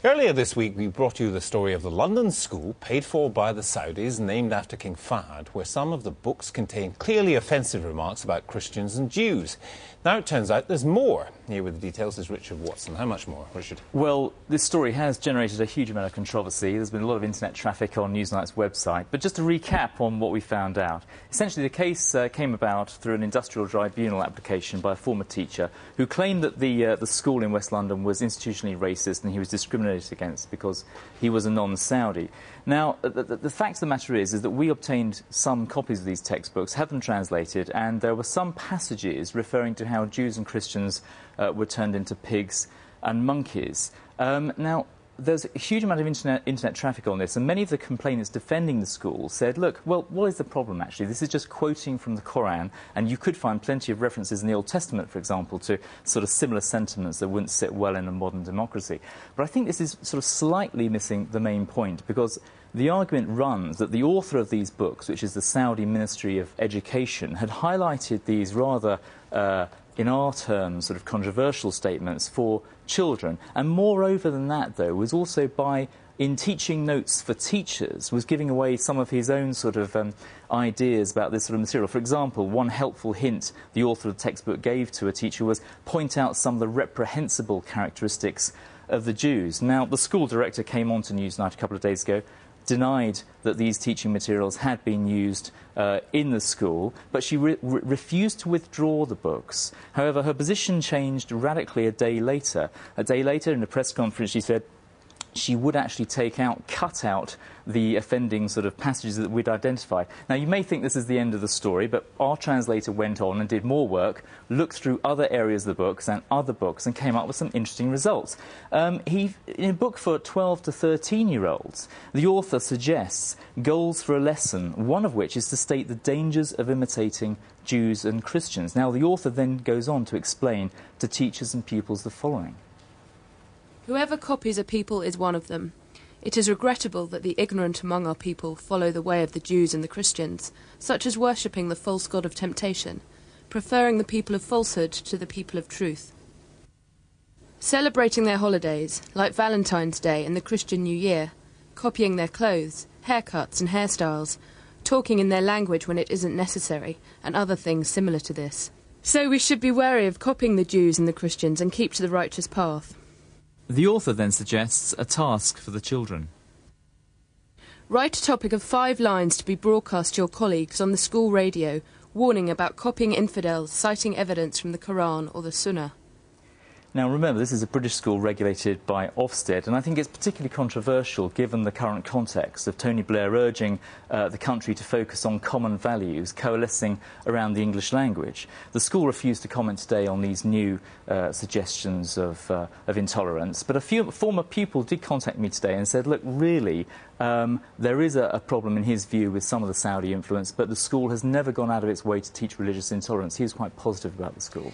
Earlier this week, we brought you the story of the London school, paid for by the Saudis, named after King Fahd, where some of the books contain clearly offensive remarks about Christians and Jews. Now it turns out there's more. Here with the details is Richard Watson. How much more, Richard? Well, this story has generated a huge amount of controversy. There's been a lot of internet traffic on Newsnight's website. But just to recap on what we found out, essentially the case came about through an industrial tribunal application by a former teacher who claimed that the school in West London was institutionally racist and he was discriminated against because he was a non-Saudi. Now, the fact of the matter is that we obtained some copies of these textbooks, had them translated, and there were some passages referring to how Jews and Christians were turned into pigs and monkeys. Now, there's a huge amount of internet traffic on this, and many of the complainants defending the school said, look, well, what is the problem, actually? This is just quoting from the Koran, and you could find plenty of references in the Old Testament, for example, to sort of similar sentiments that wouldn't sit well in a modern democracy. But I think this is sort of slightly missing the main point, because the argument runs that the author of these books, which is the Saudi Ministry of Education, had highlighted these rather in our terms, sort of controversial statements for children. And moreover than that, though, was also in teaching notes for teachers, was giving away some of his own sort of ideas about this sort of material. For example, one helpful hint the author of the textbook gave to a teacher was point out some of the reprehensible characteristics of the Jews. Now, the school director came on to Newsnight a couple of days ago, denied that these teaching materials had been used in the school, but she refused to withdraw the books. However, her position changed radically a day later. A day later, in a press conference, she said she would actually cut out the offending sort of passages that we'd identified. Now, you may think this is the end of the story, but our translator went on and did more work, looked through other areas of the books and other books, and came up with some interesting results. In a book for 12 to 13-year-olds, the author suggests goals for a lesson, one of which is to state the dangers of imitating Jews and Christians. Now, the author then goes on to explain to teachers and pupils the following. Whoever copies a people is one of them. It is regrettable that the ignorant among our people follow the way of the Jews and the Christians, such as worshipping the false god of temptation, preferring the people of falsehood to the people of truth. Celebrating their holidays, like Valentine's Day and the Christian New Year, copying their clothes, haircuts and hairstyles, talking in their language when it isn't necessary, and other things similar to this. So we should be wary of copying the Jews and the Christians and keep to the righteous path. The author then suggests a task for the children. Write a topic of 5 lines to be broadcast to your colleagues on the school radio, warning about copying infidels, citing evidence from the Quran or the Sunnah. Now, remember, this is a British school regulated by Ofsted, and I think it's particularly controversial given the current context of Tony Blair urging the country to focus on common values, coalescing around the English language. The school refused to comment today on these new suggestions of intolerance, but a few former pupils did contact me today and said, look, really, there is a problem in his view with some of the Saudi influence, but the school has never gone out of its way to teach religious intolerance. He was quite positive about the school.